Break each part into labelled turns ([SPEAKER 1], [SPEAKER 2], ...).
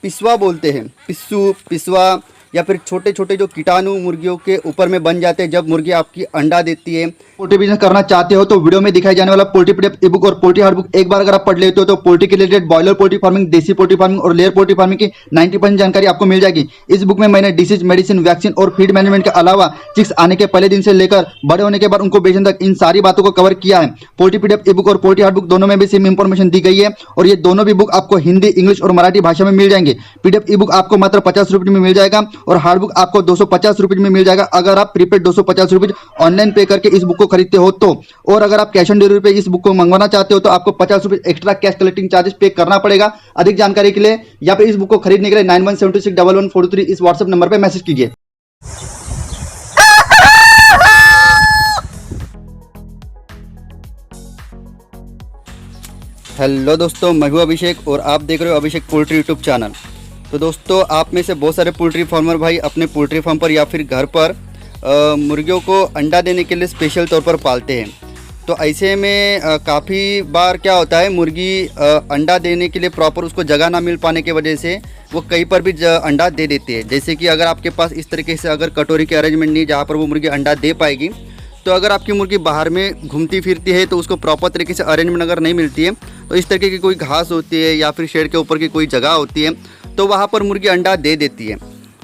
[SPEAKER 1] पिस्वा बोलते हैं, पिस्सू, पिस्वा, या फिर छोटे छोटे जो कीटाणु मुर्गियों के ऊपर में बन जाते हैं जब मुर्गी आपकी अंडा देती है। पोल्ट्री बिजनेस करना चाहते हो तो वीडियो में दिखाई जाने वाला पोल्ट्री पीडीएफ ई बुक और पोल्ट्री हार्ड बुक एक बार अगर आप पढ़ लेते हो तो पोल्ट्री के रिलेटेड बॉयलर पोल्ट्री फार्मिंग, देसी पोल्ट्री फार्मिंग और लेयर पोल्ट्री फार्मिंग की 90% जानकारी आपको मिल जाएगी। इस बुक में मैंने डिसीज, मेडिसिन, वैक्सीन और फीड मैनेजमेंट के अलावा चिक्स आने के पहले दिन से लेकर बड़े होने के बाद उनको बेचने तक इन सारी बातों को कवर किया है। पोल्ट्री पीडीएफ ई बुक और पोल्ट्री हार्ड बुक दोनों में भी सेम इंफॉर्मेशन दी गई है और ये दोनों भी बुक आपको हिंदी, इंग्लिश और मराठी भाषा में मिल जाएंगे। पीडीएफ ई बुक आपको मात्र 50 रुपये में मिल जाएगा और हार्ड बुक आपको 250 रुपये में मिल जाएगा अगर आप प्रीपेड 250 रुपये ऑनलाइन पे करके इस बुक को खरीदते हो तो। और अगर आप कैश ऑन डिलीवरी पे इस बुक को मंगवाना चाहते हो तो आपको 50 रुपये एक्स्ट्रा कैश कलेक्टिंग चार्जेस पे करना पड़ेगा। अधिक जानकारी के लिए या फिर इस बुक को खरीदने के लिए 91761143 इस व्हाट्सएप नंबर पर मैसेज कीजिए। हेलो दोस्तों, मैं हूं अभिषेक और आप देख रहे हो अभिषेक पोल्ट्री यूट्यूब चैनल। तो दोस्तों, आप में से बहुत सारे पोल्ट्री फार्मर भाई अपने पोल्ट्री फार्म पर या फिर घर पर मुर्गियों को अंडा देने के लिए स्पेशल तौर पर पालते हैं। तो ऐसे में काफ़ी बार क्या होता है, मुर्गी अंडा देने के लिए प्रॉपर उसको जगह ना मिल पाने की वजह से वो कहीं पर भी अंडा दे देती है। जैसे कि अगर आपके पास इस तरीके से अगर कटोरी के अरेंजमेंट नहीं जहाँ पर वो मुर्गी अंडा दे पाएगी, तो अगर आपकी मुर्गी बाहर में घूमती फिरती है तो उसको प्रॉपर तरीके से अरेंजमेंट अगर नहीं मिलती है तो इस तरीके की कोई घास होती है या फिर शेड के ऊपर की कोई जगह होती है तो वहाँ पर मुर्गी अंडा दे देती है।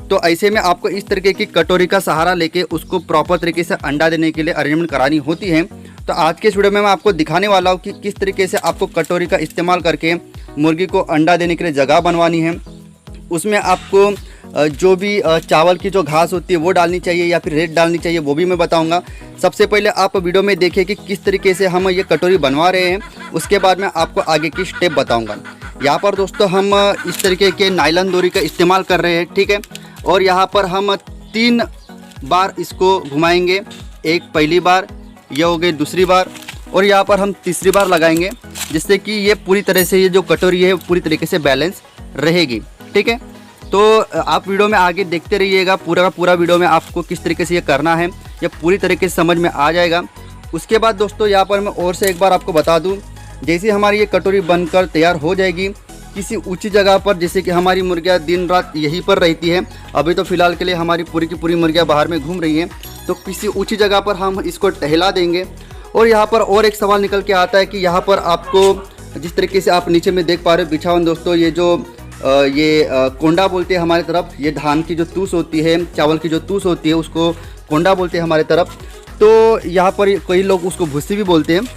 [SPEAKER 1] तो ऐसे में आपको इस तरीके की कटोरी का सहारा लेके उसको प्रॉपर तरीके से अंडा देने के लिए अरेंजमेंट करानी होती है। तो आज के इस वीडियो में मैं आपको दिखाने वाला हूँ कि किस तरीके से आपको कटोरी का इस्तेमाल करके मुर्गी को अंडा देने के लिए जगह बनवानी है। उसमें आपको जो भी चावल की जो घास होती है वो डालनी चाहिए या फिर रेत डालनी चाहिए, वो भी मैं बताऊंगा। सबसे पहले आप वीडियो में देखिए कि किस तरीके से हम ये कटोरी बनवा रहे हैं, उसके बाद मैं आपको आगे की स्टेप बताऊंगा। यहाँ पर दोस्तों हम इस तरीके के नायलॉन डोरी का इस्तेमाल कर रहे हैं, ठीक है। और यहाँ पर हम 3 बार इसको घुमाएंगे। एक पहली बार, ये हो गई दूसरी बार, और यहाँ पर हम तीसरी बार लगाएंगे, जिससे कि ये पूरी तरह से ये जो कटोरी है पूरी तरीके से बैलेंस रहेगी, ठीक है। तो आप वीडियो में आगे देखते रहिएगा, पूरा का पूरा वीडियो में आपको किस तरीके से ये करना है ये पूरी तरीके से समझ में आ जाएगा। उसके बाद दोस्तों यहाँ पर मैं और से एक बार आपको बता दूँ, जैसे हमारी ये कटोरी बनकर तैयार हो जाएगी किसी ऊंची जगह पर, जैसे कि हमारी मुर्गियाँ दिन रात यहीं पर रहती है, अभी तो फ़िलहाल के लिए हमारी पूरी की पूरी मुर्गियाँ बाहर में घूम रही हैं, तो किसी ऊंची जगह पर हम इसको टहला देंगे। और यहाँ पर और एक सवाल निकल के आता है कि यहाँ पर आपको जिस तरीके से आप नीचे में देख पा रहे हो बिछावन दोस्तों, ये जो कोंडा बोलते हैं हमारी तरफ, ये धान की जो तूस होती है, चावल की जो तूस होती है उसको कोंडा बोलते हैं हमारी तरफ। तो यहाँ पर कई लोग उसको भूसी भी बोलते हैं।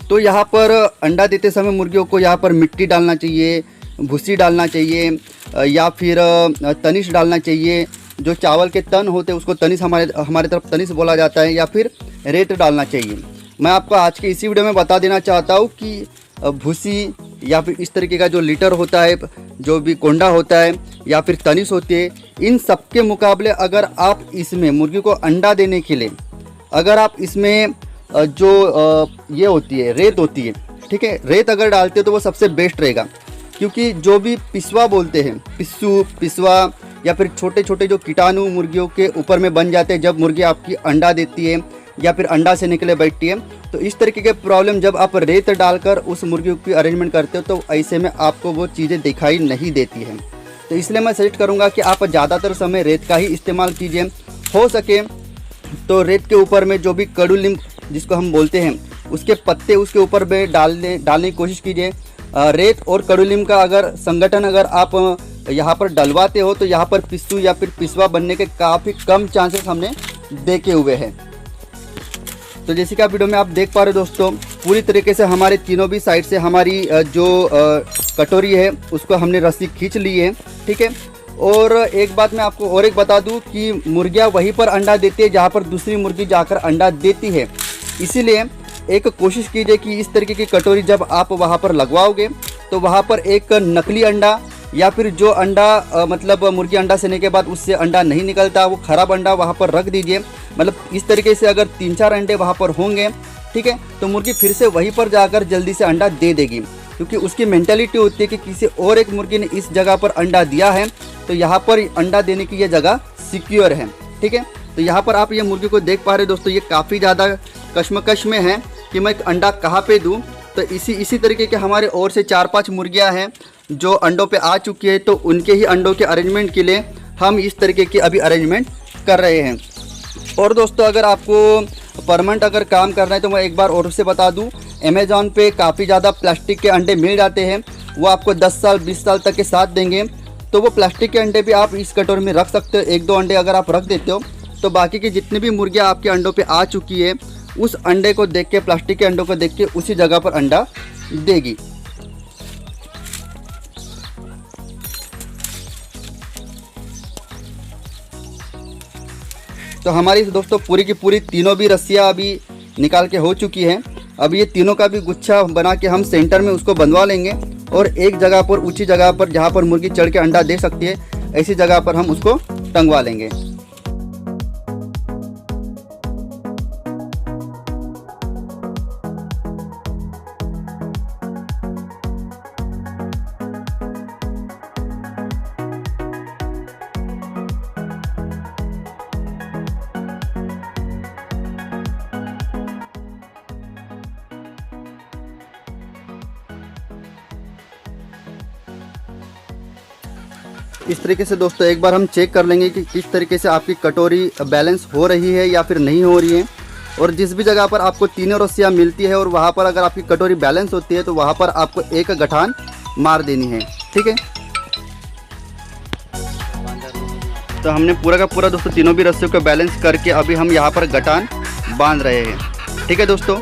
[SPEAKER 1] तो यहाँ पर अंडा देते समय मुर्गियों को यहाँ पर मिट्टी डालना चाहिए, भूसी डालना चाहिए या फिर तनिश डालना चाहिए। जो चावल के तन होते हैं उसको तनिश हमारे तरफ तनिश बोला जाता है, या फिर रेत डालना चाहिए। मैं आपको आज के इसी वीडियो में बता देना चाहता हूँ कि भूसी या फिर इस तरीके का जो लीटर होता है, जो भी कोंडा होता है या फिर तनिश होती है, इन सब के मुकाबले अगर आप इसमें मुर्गी को अंडा देने के लिए अगर आप इसमें जो ये होती है रेत होती है, ठीक है, रेत अगर डालते हो तो वो सबसे बेस्ट रहेगा। क्योंकि जो भी पिस्वा बोलते हैं, पिस्सू, पिस्वा, या फिर छोटे छोटे जो कीटाणु मुर्गियों के ऊपर में बन जाते हैं जब मुर्गी आपकी अंडा देती है या फिर अंडा से निकले बैठती है, तो इस तरीके के प्रॉब्लम जब आप रेत डालकर उस मुर्गी की अरेंजमेंट करते हो तो ऐसे में आपको वो चीज़ें दिखाई नहीं देती हैं। तो इसलिए मैं सजेस्ट करूँगा कि आप ज़्यादातर समय रेत का ही इस्तेमाल कीजिए। हो सके तो रेत के ऊपर में जो भी कड़ू नीम जिसको हम बोलते हैं उसके पत्ते उसके ऊपर में डालने की कोशिश कीजिए। रेत और कड़ू नीम का अगर संगठन अगर आप यहाँ पर डलवाते हो तो यहाँ पर पिस्सू या फिर पिस्वा बनने के काफ़ी कम चांसेस हमने देखे हुए हैं। तो जैसे कि आप वीडियो में आप देख पा रहे हो दोस्तों, पूरी तरीके से हमारे तीनों भी साइड से हमारी जो कटोरी है उसको हमने रस्सी खींच ली है, ठीक है। और एक बात मैं आपको और एक बता दूं कि मुर्गियां वहीं पर अंडा देती है जहां पर दूसरी मुर्गी जाकर अंडा देती है। इसीलिए एक कोशिश कीजिए कि इस तरीके की कटोरी जब आप वहां पर लगवाओगे तो वहां पर एक नकली अंडा या फिर जो अंडा मतलब मुर्गी अंडा सेने के बाद उससे अंडा नहीं निकलता, वो ख़राब अंडा वहाँ पर रख दीजिए। मतलब इस तरीके से अगर 3-4 अंडे वहाँ पर होंगे, ठीक है, तो मुर्गी फिर से वहीं पर जाकर जल्दी से अंडा दे देगी, क्योंकि उसकी मेंटालिटी होती है कि किसी और एक मुर्गी ने इस जगह पर अंडा दिया है तो यहाँ पर अंडा देने की ये जगह सिक्योर है, ठीक है। तो यहाँ पर आप ये मुर्गी को देख पा रहे दोस्तों, ये काफ़ी ज़्यादा कश्मकश में है कि मैं अंडा कहाँ पे दूँ। तो इसी तरीके के हमारे और से 4-5 मुर्गियाँ हैं जो अंडों पे आ चुकी है, तो उनके ही अंडों के अरेंजमेंट के लिए हम इस तरीके की अभी अरेंजमेंट कर रहे हैं। और दोस्तों अगर आपको परमानेंट अगर काम करना है तो मैं एक बार और से बता दूं, अमेज़ॉन पे काफ़ी ज़्यादा प्लास्टिक के अंडे मिल जाते हैं। वो आपको 10 साल 20 साल तक के साथ देंगे। तो वो प्लास्टिक के अंडे भी आप इस कटोरी में रख सकते हो। 1-2 अंडे अगर आप रख देते हो तो बाकी की जितनी भी मुर्गियाँ आपके अंडों पे आ चुकी है, उस अंडे को देख के, प्लास्टिक के अंडों को देख के उसी जगह पर अंडा देगी। तो हमारी दोस्तों पूरी की पूरी तीनों भी रस्सियाँ अभी निकाल के हो चुकी हैं। अब ये तीनों का भी गुच्छा बना के हम सेंटर में उसको बंधवा लेंगे और एक जगह पर, ऊंची जगह पर जहाँ पर मुर्गी चढ़ के अंडा दे सकती है, ऐसी जगह पर हम उसको टंगवा लेंगे। इस तरीके से दोस्तों एक बार हम चेक कर लेंगे कि किस तरीके से आपकी कटोरी बैलेंस हो रही है या फिर नहीं हो रही है। और जिस भी जगह पर आपको तीनों रस्सियाँ मिलती है और वहाँ पर अगर आपकी कटोरी बैलेंस होती है तो वहाँ पर आपको एक गठान मार देनी है, ठीक है। तो हमने पूरा का पूरा दोस्तों तीनों भी रस्सियों को बैलेंस करके अभी हम यहाँ पर गठान बांध रहे हैं, ठीक है दोस्तों।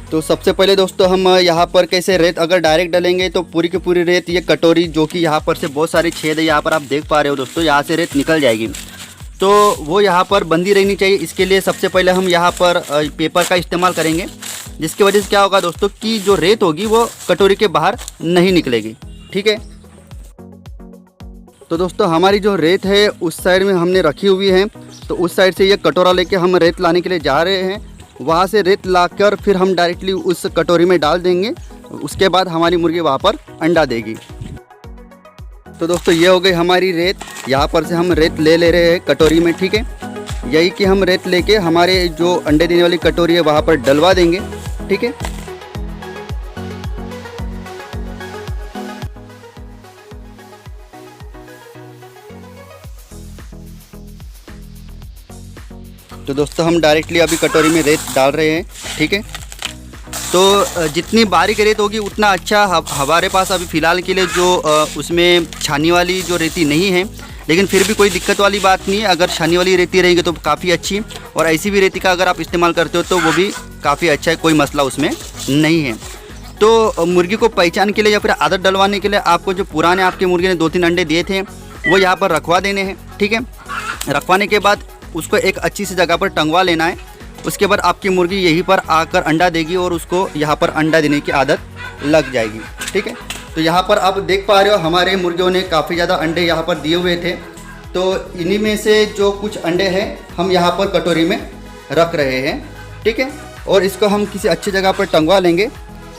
[SPEAKER 1] तो सबसे पहले दोस्तों हम यहाँ पर कैसे रेत अगर डायरेक्ट डालेंगे तो पूरी की पूरी रेत, ये कटोरी जो कि यहाँ पर से बहुत सारे छेद है, यहाँ पर आप देख पा रहे हो दोस्तों, यहाँ से रेत निकल जाएगी। तो वो यहाँ पर बंदी रहनी चाहिए। इसके लिए सबसे पहले हम यहाँ पर पेपर का इस्तेमाल करेंगे, जिसकी वजह से क्या होगा दोस्तों कि जो रेत होगी वो कटोरी के बाहर नहीं निकलेगी, ठीक है। तो दोस्तों हमारी जो रेत है उस साइड में हमने रखी हुई है। तो उस साइड से ये कटोरा लेके हम रेत लाने के लिए जा रहे हैं। वहाँ से रेत लाकर फिर हम डायरेक्टली उस कटोरी में डाल देंगे। उसके बाद हमारी मुर्गी वहाँ पर अंडा देगी। तो दोस्तों ये हो गई हमारी रेत। यहाँ पर से हम रेत ले रहे हैं कटोरी में, ठीक है। यही कि हम रेत लेके हमारे जो अंडे देने वाली कटोरी है वहाँ पर डलवा देंगे, ठीक है। तो दोस्तों हम डायरेक्टली अभी कटोरी में रेत डाल रहे हैं, ठीक है। तो जितनी बारीक रेत होगी उतना अच्छा। हमारे पास अभी फ़िलहाल के लिए जो उसमें छानी वाली जो रेती नहीं है, लेकिन फिर भी कोई दिक्कत वाली बात नहीं है। अगर छानी वाली रेती रहेगी तो काफ़ी अच्छी, और ऐसी भी रेती का अगर आप इस्तेमाल करते हो तो वो भी काफ़ी अच्छा है, कोई मसला उसमें नहीं है। तो मुर्गी को पहचान के लिए या फिर आदत डलवाने के लिए आपको जो पुराने आपके मुर्गी ने 2-3 अंडे दिए थे वो यहाँ पर रखवा देने हैं, ठीक है। रखवाने के बाद उसको एक अच्छी सी जगह पर टंगवा लेना है। उसके बाद आपकी मुर्गी यहीं पर आकर अंडा देगी और उसको यहाँ पर अंडा देने की आदत लग जाएगी, ठीक है। तो यहाँ पर आप देख पा रहे हो हमारे मुर्गियों ने काफ़ी ज़्यादा अंडे यहाँ पर दिए हुए थे। तो इन्हीं में से जो कुछ अंडे हैं हम यहाँ पर कटोरी में रख रहे हैं, ठीक है। और इसको हम किसी अच्छी जगह पर टंगवा लेंगे,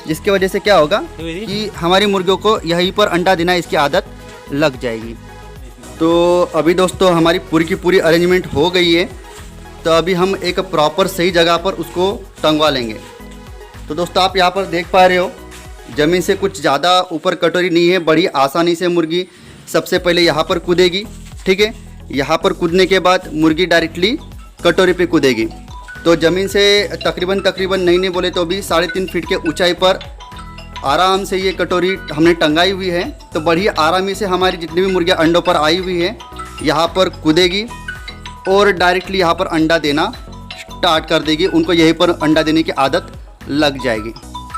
[SPEAKER 1] जिसकी वजह से क्या होगा कि हमारी मुर्गियों को यहीं पर अंडा देना इसकी आदत लग जाएगी। तो अभी दोस्तों हमारी पूरी की पूरी अरेंजमेंट हो गई है। तो अभी हम एक प्रॉपर सही जगह पर उसको टंगवा लेंगे। तो दोस्तों आप यहाँ पर देख पा रहे हो ज़मीन से कुछ ज़्यादा ऊपर कटोरी नहीं है। बड़ी आसानी से मुर्गी सबसे पहले यहाँ पर कूदेगी, ठीक है। यहाँ पर कूदने के बाद मुर्गी डायरेक्टली कटोरी पे कूदेगी। तो ज़मीन से तकरीबन नहीं बोले तो भी 3.5 फीट के ऊंचाई पर आराम से ये कटोरी हमने टंगाई हुई है। तो बड़ी आरामी से हमारी जितनी भी मुर्गियाँ अंडों पर आई हुई है यहाँ पर कूदेगी और डायरेक्टली यहाँ पर अंडा देना स्टार्ट कर देगी। उनको यहीं पर अंडा देने की आदत लग जाएगी,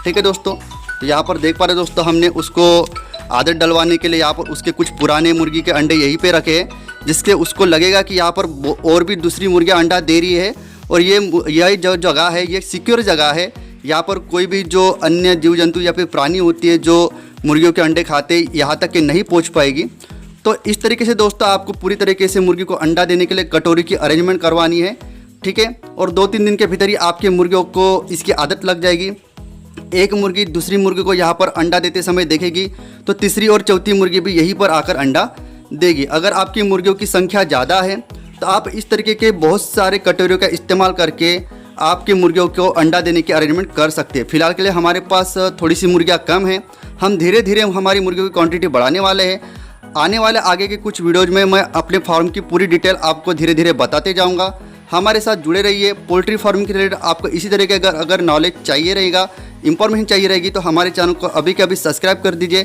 [SPEAKER 1] ठीक है दोस्तों। तो यहाँ पर देख पा रहे दोस्तों हमने उसको आदत डलवाने के लिए यहाँ पर उसके कुछ पुराने मुर्गी के अंडे यहीं पे रखे हैं, जिसके उसको लगेगा कि यहाँ पर और भी दूसरी मुर्गियाँ अंडा दे रही है। और यही जो जगह है ये सिक्योर जगह है। यहाँ पर कोई भी जो अन्य जीव जंतु या फिर प्राणी होती है जो मुर्गियों के अंडे खाते यहाँ तक कि नहीं पहुँच पाएगी। तो इस तरीके से दोस्तों आपको पूरी तरीके से मुर्गी को अंडा देने के लिए कटोरी की अरेंजमेंट करवानी है, ठीक है। और 2-3 दिन के भीतर ही आपके मुर्गियों को इसकी आदत लग जाएगी। एक मुर्गी दूसरी मुर्गी को यहाँ पर अंडा देते समय देखेगी तो तीसरी और चौथी मुर्गी भी यहीं पर आकर अंडा देगी। अगर आपकी मुर्गियों की संख्या ज़्यादा है तो आप इस तरीके के बहुत सारे कटोरियों का इस्तेमाल करके आपकी मुर्गियों को अंडा देने की अरेंजमेंट कर सकते हैं। फिलहाल के लिए हमारे पास थोड़ी सी मुर्गियाँ कम हैं, हम धीरे धीरे हमारी मुर्गियों की क्वांटिटी बढ़ाने वाले हैं। आने वाले आगे के कुछ वीडियोज़ में मैं अपने फार्म की पूरी डिटेल आपको धीरे धीरे बताते जाऊँगा। हमारे साथ जुड़े रहिए। पोल्ट्री फार्मिंग के रिलेटेड आपको इसी तरह के अगर नॉलेज चाहिए रहेगा, इंफॉर्मेशन चाहिए रहेगी तो हमारे चैनल को अभी के अभी सब्सक्राइब कर दीजिए।